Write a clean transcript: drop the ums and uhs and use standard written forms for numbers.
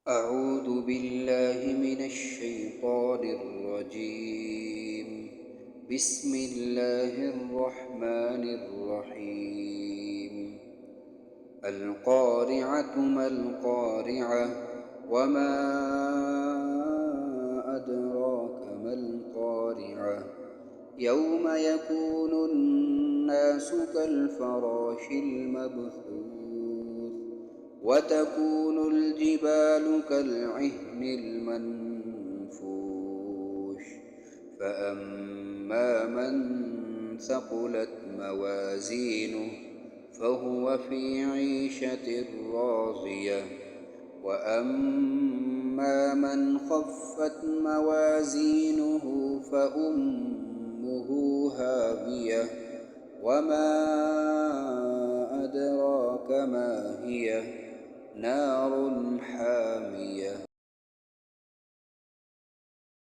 أعوذ بالله من الشيطان الرجيم. بسم الله الرحمن الرحيم. القارعة ما القارعة وما أدراك ما القارعة يوم يكون الناس كالفراش المبثوث وتكون الجبال كالعهن المنفوش فأما من ثقلت موازينه فهو في عيشة راضية وأما من خفت موازينه فأمه هاوية وما أدراك ما هي نار حامية